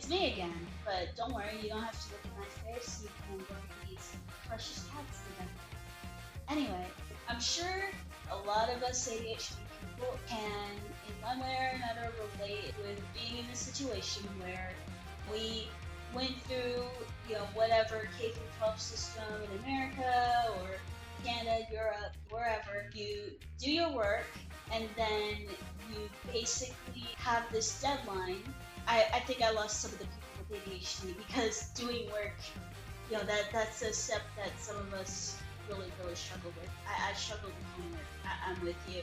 It's me again, but don't worry, you don't have to look at my face. You can look at these precious cats together. Anyway, I'm sure a lot of us ADHD people can, in one way or another, relate with being in a situation where we went through, whatever K through 12 system in America or Canada, Europe, wherever. You do your work, and then you basically have this deadline. I think I lost some of the people with ADHD because doing work, that's a step that some of us really, really struggle with. I struggle with homework. I'm with you.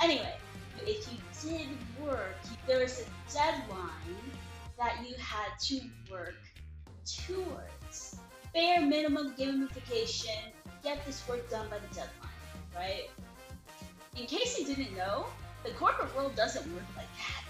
Anyway, if you did work, there was a deadline that you had to work towards. Bare minimum gamification, get this work done by the deadline, right? In case you didn't know, the corporate world doesn't work like that.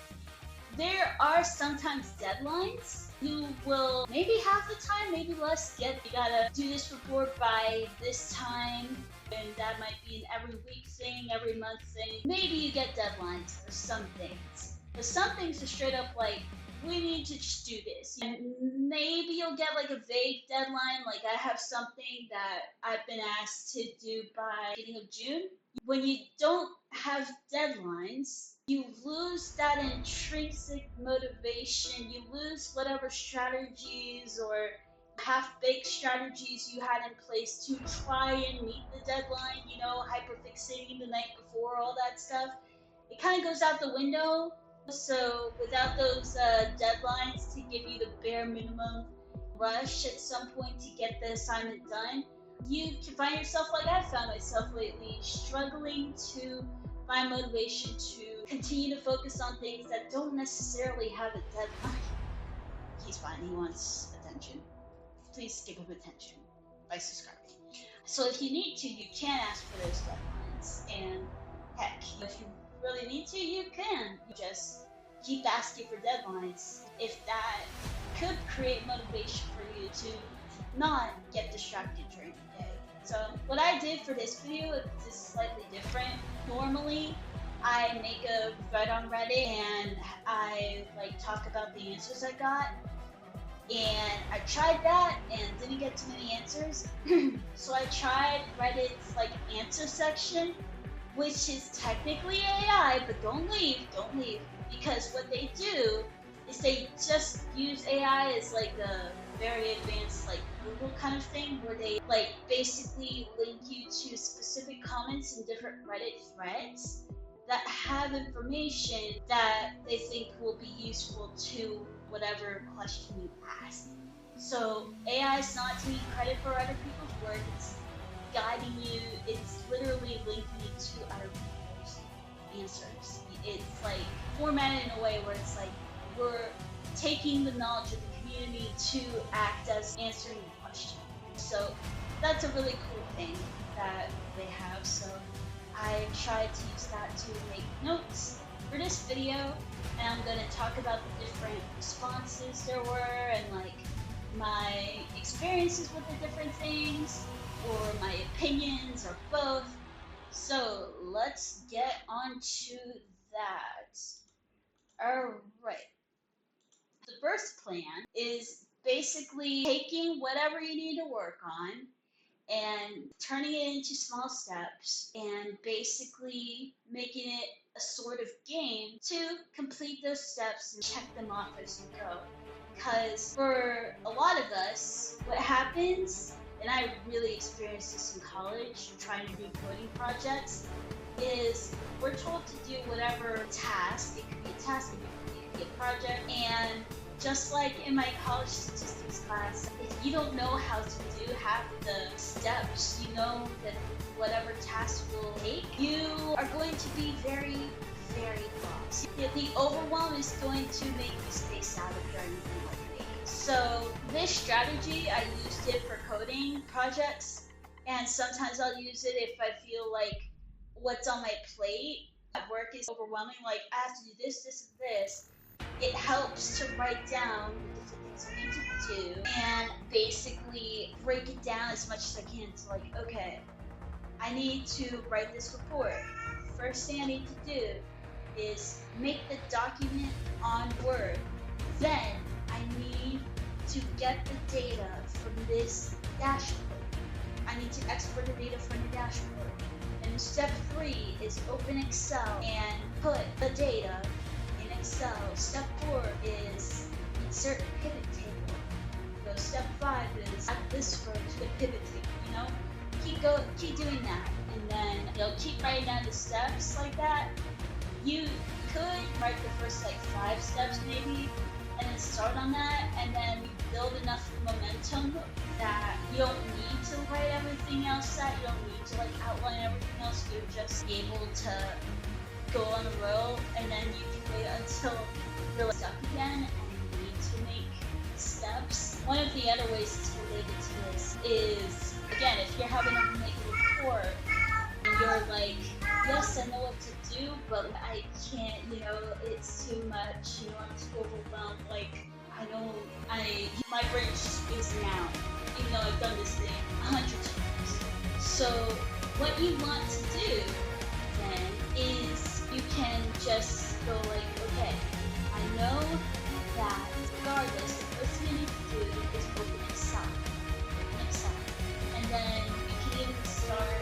There are sometimes deadlines. You will, maybe half the time, maybe less, you gotta do this report by this time, and that might be an every week thing, every month thing. Maybe you get deadlines for some things, but some things are straight up like, we need to just do this. And maybe you'll get like a vague deadline, like I have something that I've been asked to do by beginning of June. When you don't have deadlines, you lose that intrinsic motivation. You lose whatever strategies or half-baked strategies you had in place to try and meet the deadline, hyperfixating the night before, all that stuff. It kind of goes out the window. So without those deadlines to give you the bare minimum rush at some point to get the assignment done, you can find yourself, like I've found myself lately, struggling to find motivation to continue to focus on things that don't necessarily have a deadline. He's fine, he wants attention. Please give him attention by subscribing. So if you need to, you can ask for those deadlines. And heck, if you really need to, you can. You just keep asking for deadlines. If that could create motivation for you to not get distracted during the day. So what I did for this video is slightly different. Normally, I make a thread on Reddit and I talk about the answers I got. And I tried that and didn't get too many answers. So I tried Reddit's answer section, which is technically AI, but don't leave, because what they do is they just use AI as a very advanced Google kind of thing, where they basically link you to specific comments in different Reddit threads that have information that they think will be useful to whatever question you ask. So AI is not taking credit for other people's work, it's guiding you, it's literally linking you to other people's answers. It's formatted in a way where it's we're taking the knowledge of the community to act as answering the question. So that's a really cool thing that they have. So I tried to use that to make notes for this video, and I'm going to talk about the different responses there were and my experiences with the different things, or my opinions, or both. So let's get on to that. Alright. The first plan is basically taking whatever you need to work on and turning it into small steps and basically making it a sort of game to complete those steps and check them off as you go. Because for a lot of us, what happens, and I really experienced this in college trying to do coding projects, is we're told to do whatever task. It could be a task, it could be a project, and just like in my college statistics class, if you don't know how to do half the steps, you know that whatever task will take, you are going to be very, very lost. The overwhelm is going to make you space out if you're anything like me. So this strategy, I used it for coding projects, and sometimes I'll use it if I feel like what's on my plate at work is overwhelming, I have to do this, this, and this. It helps to write down the different things I need to do and basically break it down as much as I can to okay, I need to write this report. First thing I need to do is make the document on Word. Then I need get the data from this dashboard. I need to export the data from the dashboard. And step 3 is open Excel and put the data in Excel. Step 4 is insert pivot table. So step 5 is add this row to the pivot table, you know? Keep doing that. And then you'll keep writing down the steps like that. You could write the first like 5 steps maybe, and then start on that, and then you build enough momentum that you don't need to write everything else out. You don't need to like outline everything else. You're just able to go on a roll, and then you can wait until you're stuck again and you need to make steps. One of the other ways it's related to this is, again, if you're having to make a report and you're like, yes, I know what to do, but I can't, it's too much, I'm too overwhelmed, like, my brain just spacing out, even though I've done this thing 100 times. So, what you want to do, then, is you can just go like, okay, I know that regardless, the first thing you need to do is open Excel. And then you can even start,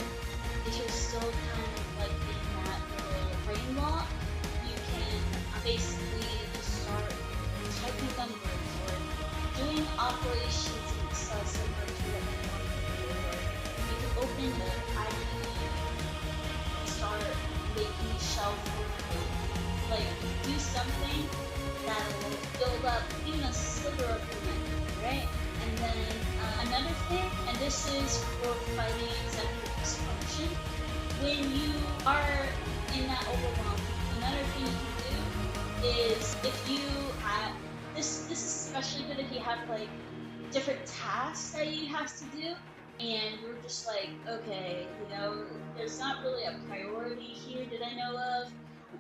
if you're still kind of like in that little brain lock, you can basically just start typing numbers or doing operations in Excel similar to what you want to do. Or you can open the IDE and start making a shelf or like do something that'll build up even a sliver of momentum, right? And then another thing, and this is for fighting executive dysfunction, when you are in that overwhelm, another thing you can do is if you this is especially good if you have like different tasks that you have to do, and you're just like, okay, there's not really a priority here that I know of.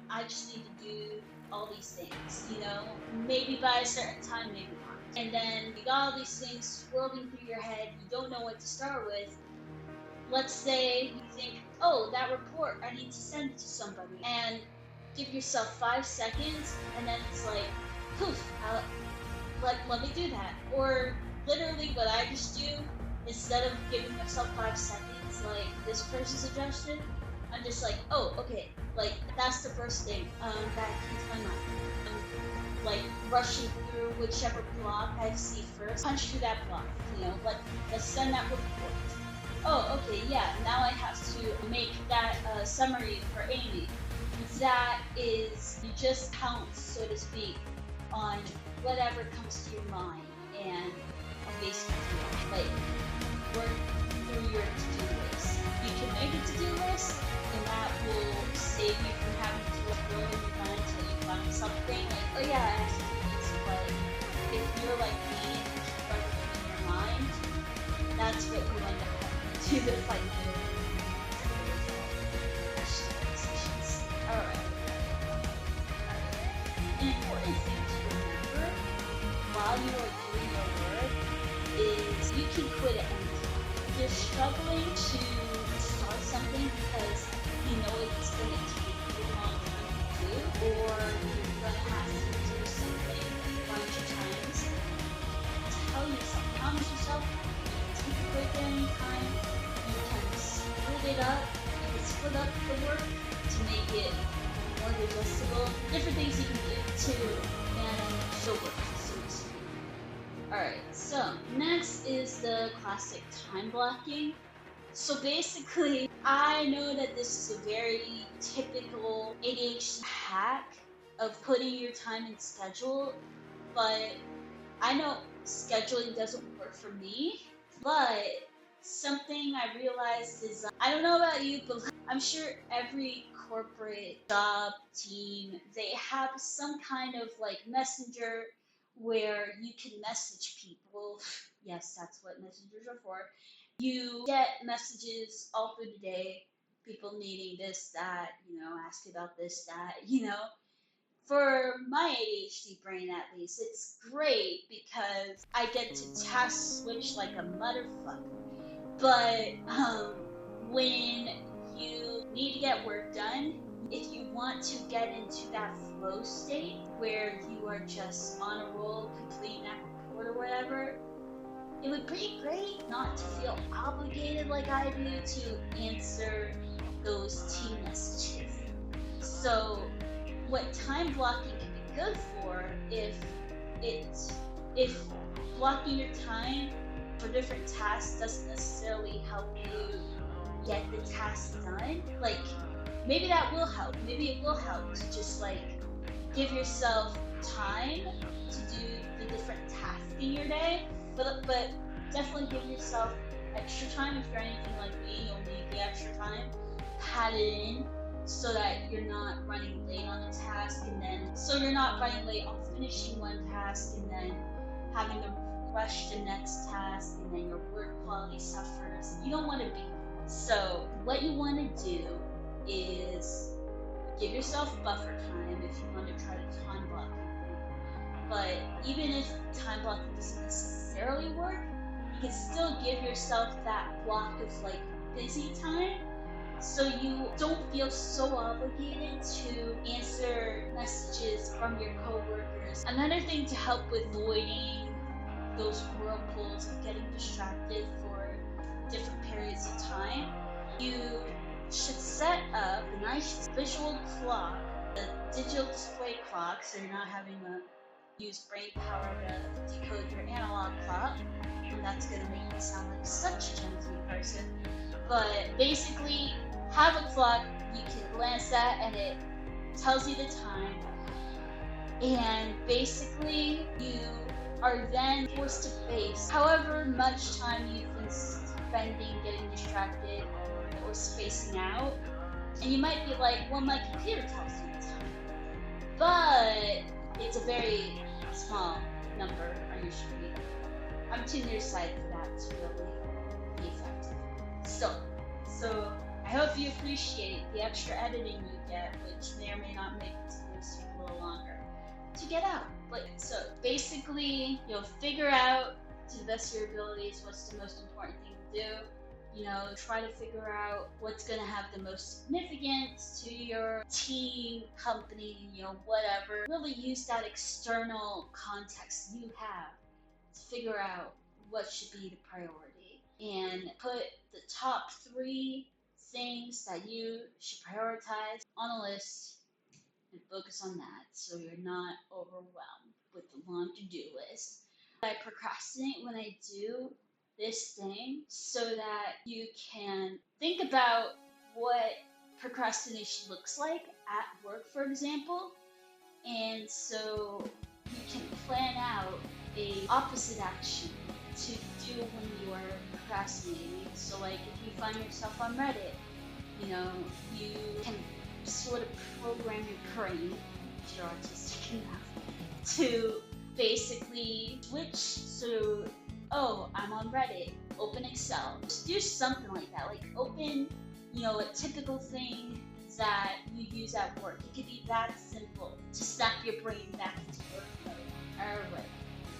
I just need to do all these things, maybe by a certain time, maybe not. And then you got all these things swirling through your head, you don't know what to start with. Let's say you think, oh, that report, I need to send it to somebody. And give yourself 5 seconds, and then it's like, poof, let me do that. Or literally what I just do, instead of giving myself 5 seconds, like this person suggested, I'm just like, oh, okay, like that's the first thing that comes to my mind. Like rushing through whichever block I see first, punch through that block, let's send that report. Oh, okay, yeah, now I have to make that summary for Amy. That is, you just pounce, so to speak, on whatever comes to your mind, and basically, like, work through your to-do list. You can make a to-do list, and that will save you from having to go in your mind until you find something like, oh yeah, I have to do this. But if you're like me and you keep everything in your mind, that's what you end up having to do the fight. Alright. An important thing to remember while you are doing your work is you can quit at any time. If you're struggling to start something because you know it's going to take you a long time to do, or you're going to have to do something a bunch of times, promise yourself, you can take a break at any time, you can split it up, you can split up the work to make it more digestible, different things you can do to manage the work, so to speak. Alright, so next is the classic time blocking. So basically, I know that this is a very typical ADHD hack of putting your time in schedule, but I know scheduling doesn't work for me, but something I realized is, I don't know about you, but I'm sure every corporate job team, they have some kind of like messenger where you can message people. Yes, that's what messengers are for. You get messages all through the day, people needing this, that, ask about this, that, For my ADHD brain, at least, it's great because I get to task switch like a motherfucker. But when you need to get work done, if you want to get into that flow state where you are just on a roll, completing that report or whatever, it would be great not to feel obligated like I do to answer those team messages. So what time blocking can be good for, it if blocking your time for different tasks doesn't necessarily help you get the task done, like maybe that will help. Maybe it will help to just like give yourself time to do the different tasks in your day, but definitely give yourself extra time. If you're anything like me, you'll need the extra time. Pad it in so that you're not running late on a task, and then so you're not running late on finishing one task and then having to rush the next task, and then your work quality suffers. You don't want to be. So what you want to do is give yourself buffer time if you want to try to time block. But even if time blocking doesn't necessarily work, you can still give yourself that block of like busy time, so you don't feel so obligated to answer messages from your coworkers. Another thing to help with avoiding those whirlpools of getting distracted for different periods of time, you should set up a nice visual clock, a digital display clock, so you're not having to use brain power to decode your analog clock, and that's going to make me sound like such a gentleman person. But basically, have a clock you can glance at and it tells you the time, and basically you are then forced to face however much time you've been spending getting distracted or spacing out. And you might be like, well, my computer tells me the time, but it's a very small number on your screen. I'm too nearsighted for that to really be effective. So I hope you appreciate the extra editing you get, which may or may not make this video a little longer to get out. But so basically, figure out to the best of your abilities what's the most important thing to do. Try to figure out what's going to have the most significance to your team, company, whatever. Really use that external context you have to figure out what should be the priority, and put the top 3 things that you should prioritize on a list and focus on that, so you're not overwhelmed with the long to-do list. I procrastinate when I do this thing so that you can think about what procrastination looks like at work, for example, and so you can plan out a opposite action to do when you are procrastinating. So like if you find yourself on Reddit, you can sort of program your brain, if you're autistic enough, to basically switch. So, oh, I'm on Reddit, open Excel. Just do something like that. Like open, a typical thing that you use at work. It could be that simple to snap your brain back into work mode. Alright.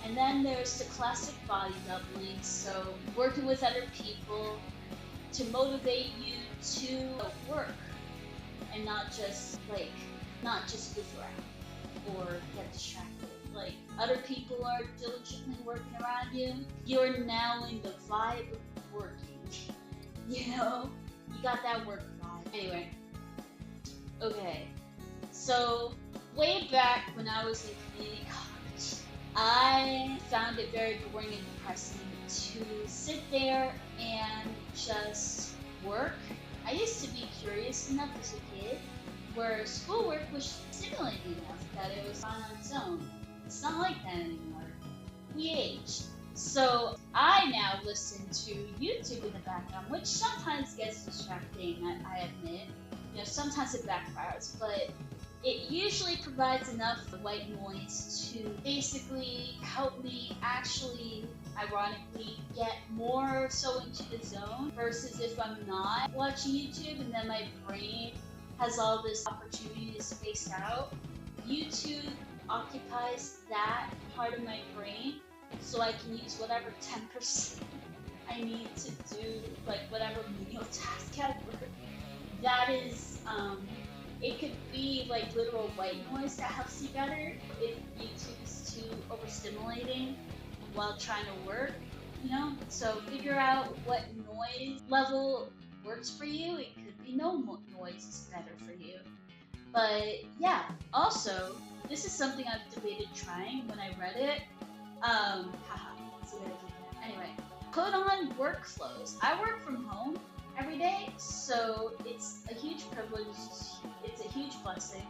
And then there's the classic body doubling. So working with other people to motivate you to work and not just goof around or get distracted. Like other people are diligently working around you. You're now in the vibe of working. You got that work vibe. Anyway. Okay. So way back when I was in community college, I found it very boring and depressing to sit there and just work. I used to be curious enough as a kid where schoolwork was stimulating enough that it was fun on its own. It's not like that anymore. We aged. So I now listen to YouTube in the background, which sometimes gets distracting, I admit. Sometimes it backfires, but it usually provides enough white noise to basically help me actually, ironically, get more so into the zone, versus if I'm not watching YouTube and then my brain has all this opportunity to space out. YouTube occupies that part of my brain, so I can use whatever 10% I need to do, like whatever menial task at work. That is, it could be like literal white noise that helps you better if YouTube is too overstimulating while trying to work. So figure out what noise level works for you. It could be no noise is better for you. But yeah, also, this is something I've debated trying when I read it. Haha, see what I did there. Anyway, put on work clothes. I work from home every day, so it's a huge privilege. It's a huge blessing.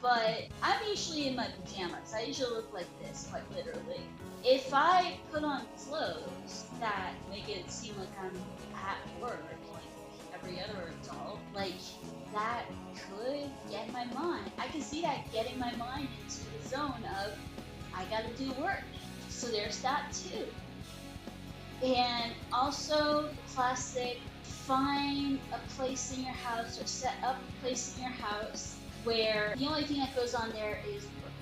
But I'm usually in my pajamas. I usually look like this, quite literally. If I put on clothes that make it seem like I'm at work, like every other adult, like that could get my mind. I can see that getting my mind into the zone of I gotta do work. So there's that too. And also the classic, find a place in your house or set up a place in your house where the only thing that goes on there is work.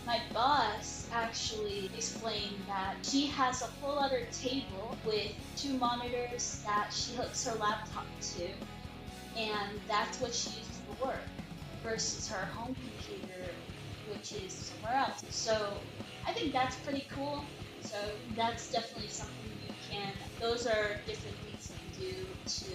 My boss actually explained that she has a whole other table with 2 monitors that she hooks her laptop to, and that's what she uses for work, versus her home computer, which is somewhere else. So I think that's pretty cool. So that's definitely something you can, those are different things you can do to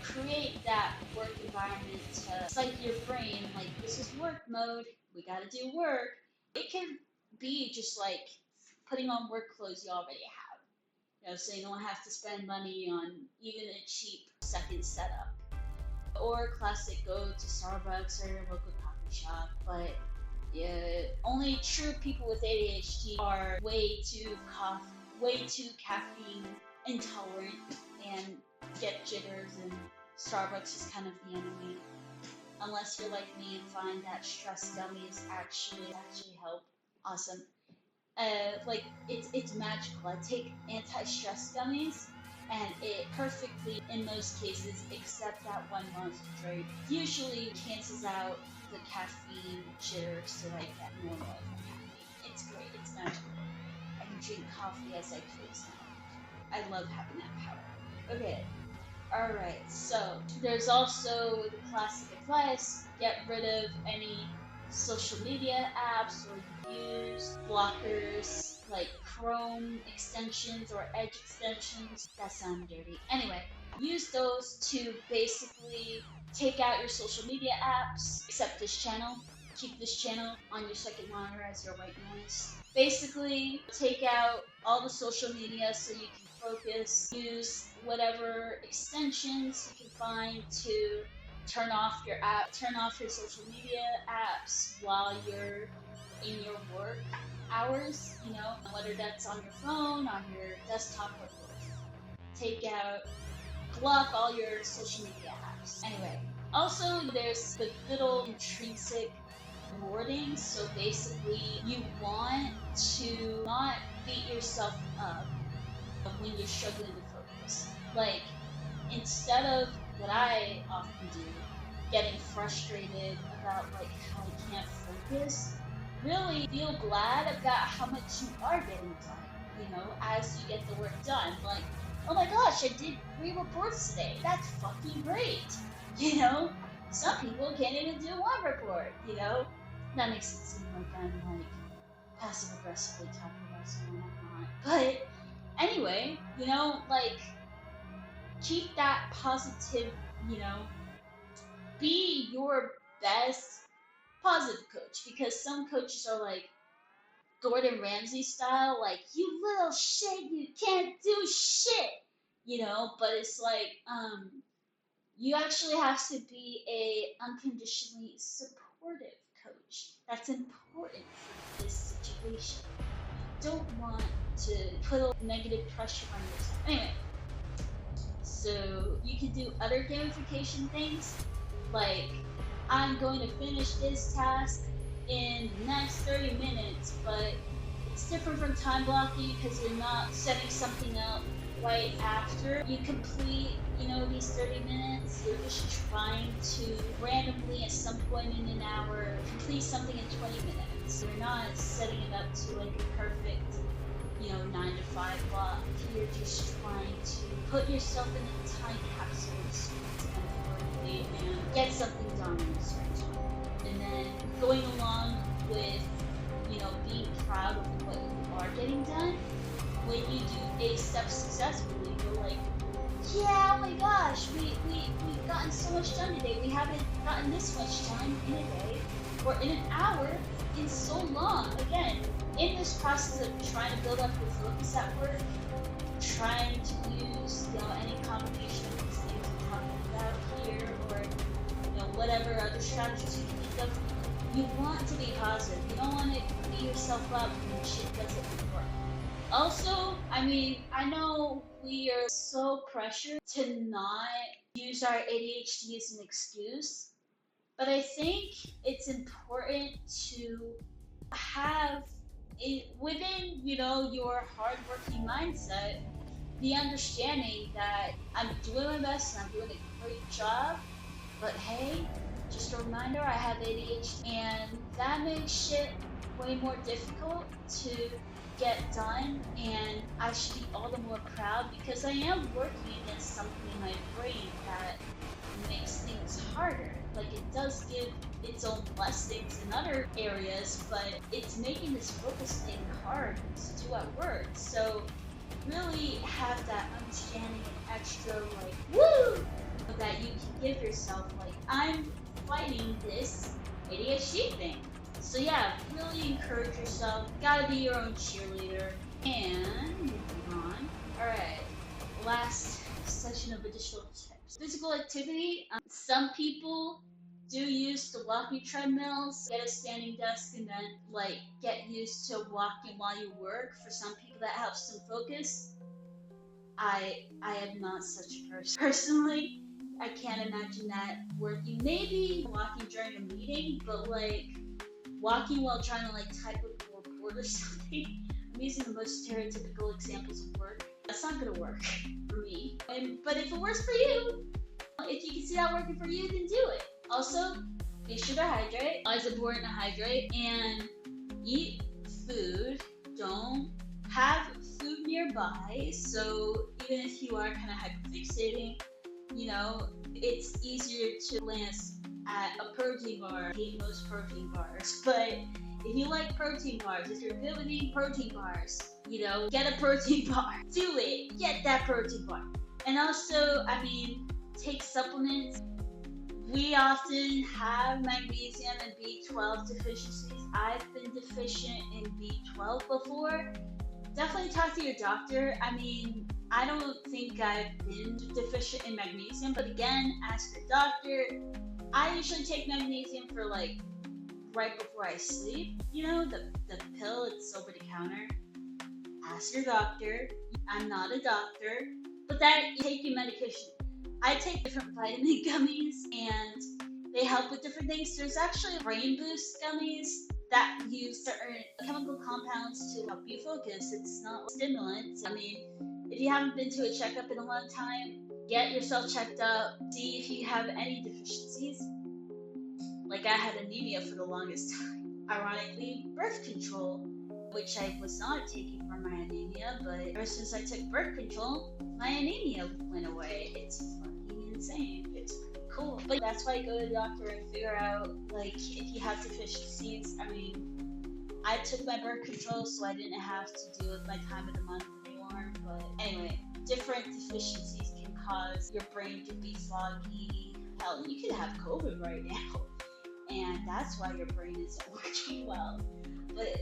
create that work environment to psych your brain, like this is work mode, we gotta do work. It can be just like putting on work clothes you already have, so you don't have to spend money on even a cheap second setup. Or classic, go to Starbucks or your local coffee shop, but yeah, only true people with ADHD are way too caffeine intolerant and get jitters, and Starbucks is kind of the enemy. Unless you're like me and find that stress gummies actually help. Awesome. Like it's magical. I take anti-stress gummies and it perfectly, in most cases, except that one monster drink, usually cancels out the caffeine jitters so I get more from caffeine. It's great. It's magical. I can drink coffee as I please now. I love having that power. Okay. Alright, so there's also the classic advice, get rid of any social media apps or use blockers like Chrome extensions or Edge extensions. That sound dirty. Anyway, use those to basically take out your social media apps, except this channel. Keep this channel on your second monitor as your white noise. Basically, take out all the social media so you can focus. Use whatever extensions you can find to turn off your social media apps while you're in your work hours, whether that's on your phone, on your desktop, or both. Block all your social media apps. Anyway, also there's the good old intrinsic rewarding. So basically, you want to not beat yourself up when you're struggling to focus. Like, instead of what I often do, getting frustrated about like how I can't focus, really feel glad about how much you are getting done, as you get the work done. Like, oh my gosh, I did 3 reports today. That's fucking great. Some people can't even do 1 report, That makes it seem like I'm like passive aggressively talking about someone I'm not. But anyway, like keep that positive, be your best positive coach, because some coaches are like Gordon Ramsay style, like, you little shit, you can't do shit, but it's like, you actually have to be a unconditionally supportive coach. That's important for this situation. You don't want to put a negative pressure on yourself. Anyway, so you can do other gamification things, like, I'm going to finish this task in the next 30 minutes, but it's different from time blocking because you're not setting something up right after you complete, these 30 minutes. You're just trying to randomly at some point in an hour complete something in 20 minutes. You're not setting it up to like a perfect, 9 to 5 block. You're just trying to put yourself in a time capsule and get something done in a certain time. And then going along with, being proud of what you are getting done, when you do a step successfully, you're like, yeah, oh my gosh, we've gotten so much done today. We haven't gotten this much done in a day or in an hour in so long. Again, in this process of trying to build up your focus at work, trying to use, any combination of these things we're talking about here, or whatever other strategies you can think of, you want to be positive. You don't want to beat yourself up when shit doesn't work. Also, I know we are so pressured to not use our ADHD as an excuse, but I think it's important to have within, your hardworking mindset, the understanding that I'm doing my best and I'm doing a great job, but hey, just a reminder, I have ADHD, and that makes shit way more difficult to get done, and I should be all the more proud because I am working against something in my brain that makes things harder. Like, it does give its own blessings in other areas, but it's making this focus thing hard to do at work. So really have that understanding and extra, like, woo, that you can give yourself, like, I'm fighting this ADHD thing. So yeah, really encourage yourself. Gotta be your own cheerleader. And moving on. Alright, last session of additional tips. Physical activity. Some people do use the walking treadmills, get a standing desk, and then get used to walking while you work. For some people that helps them focus. I am not such a person. Personally, I can't imagine that working. Maybe walking during a meeting, but walking while trying to type up a report or something. I'm using the most stereotypical examples of work. That's not gonna work for me. But if it works for you, if you can see that working for you, then do it. Also, make sure to hydrate. It's important to hydrate and eat food. Don't have food nearby. So even if you are kind of hyperfixating, it's easier to glance at a protein bar. I hate most protein bars, but if you like protein bars, if you're good with eating protein bars, get a protein bar. Do it. Get that protein bar. And also, take supplements. We often have magnesium and B12 deficiencies. I've been deficient in B12 before. Definitely talk to your doctor. I don't think I've been deficient in magnesium, but again, ask your doctor. I usually take magnesium for right before I sleep. The pill, it's over the counter. Ask your doctor. I'm not a doctor, but that taking medication. I take different vitamin gummies and they help with different things. There's actually brain boost gummies that use certain chemical compounds to help you focus. It's not a stimulant. If you haven't been to a checkup in a long time, get yourself checked up, see if you have any deficiencies. I had anemia for the longest time. Ironically, birth control, which I was not taking for my anemia, but ever since I took birth control, my anemia went away. It's fucking insane. It's pretty cool. But that's why you go to the doctor and figure out, if you have deficiencies. I took my birth control, so I didn't have to deal with my time of the month anymore. But anyway, different deficiencies can cause your brain to be foggy. Hell, you could have COVID right now, and that's why your brain isn't working well. But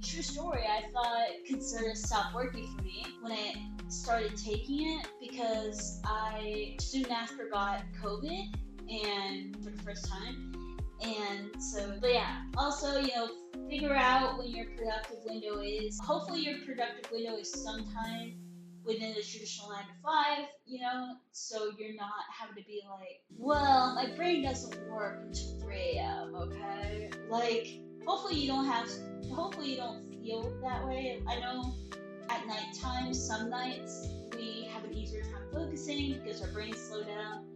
true story, I thought considered stopped working for me when I started taking it because I soon after got COVID and for the first time. And so, but yeah, also, figure out when your productive window is. Hopefully your productive window is sometime within the traditional 9 to 5, so you're not having to be well, my brain doesn't work until 3 a.m., okay? Hopefully you don't feel that way. I know at nighttime, some nights, we have an easier time focusing because our brains slow down,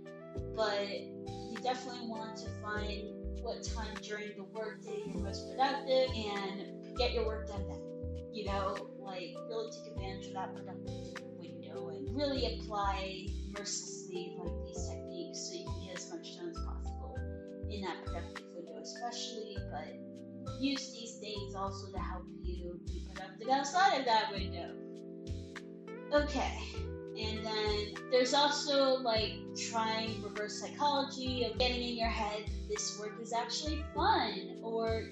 but you definitely want to find what time during the workday you're most productive and get your work done then. Really take advantage of that productive window and really apply mercilessly these techniques so you can get as much done as possible in that productive window especially, but use these things also to help you be productive. outside of that window. Okay. And then there's also like trying reverse psychology of getting in your head this work is actually fun, or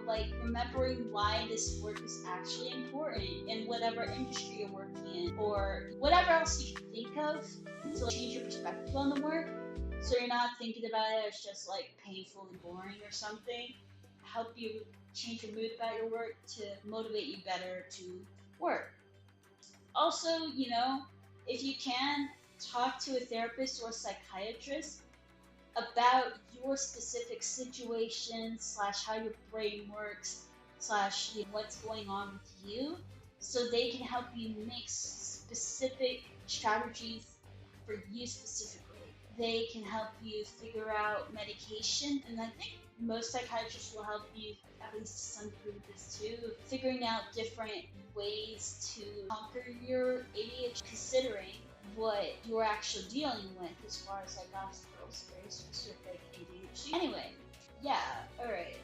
like remembering why this work is actually important in whatever industry you're working in, or whatever else you can think of to like, change your perspective on the work, so you're not thinking about it as just like painful and boring or something. Help you change your mood about your work to motivate you better to work. Also, if you can, talk to a therapist or a psychiatrist about your specific situation slash how your brain works slash what's going on with you, so they can help you make specific strategies for you specifically. They can help you figure out medication, and I think most psychiatrists will help you, at least to some degree with this too, figuring out different ways to conquer your ADHD, considering what you're actually dealing with as far as like obstacles, very specific ADHD. Anyway, yeah, alright.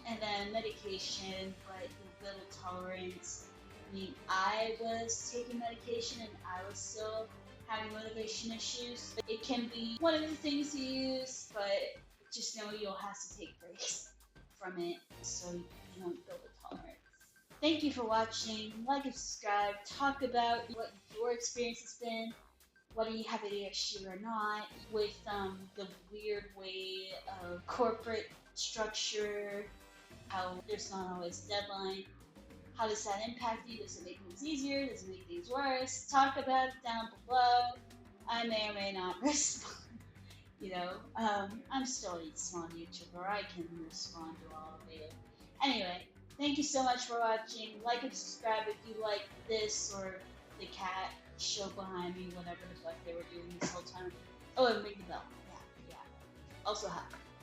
And then medication, like the little tolerance. I mean, I was taking medication and I was still having motivation issues. It can be one of the things you use, but just know you'll have to take breaks from it so you don't build a tolerance. Thank you for watching. Like and subscribe. Talk about what your experience has been, whether you have ADHD or not, with the weird way of corporate structure, how there's not always a deadline. How does that impact you? Does it make things easier? Does it make things worse? Talk about it down below. I may or may not respond. I'm still a small YouTuber. I can respond to all of you. Anyway, thank you so much for watching. Like and subscribe if you like this or the cat show behind me, whatever the fuck they were doing this whole time. Oh, and ring the bell. Yeah. Also, hi.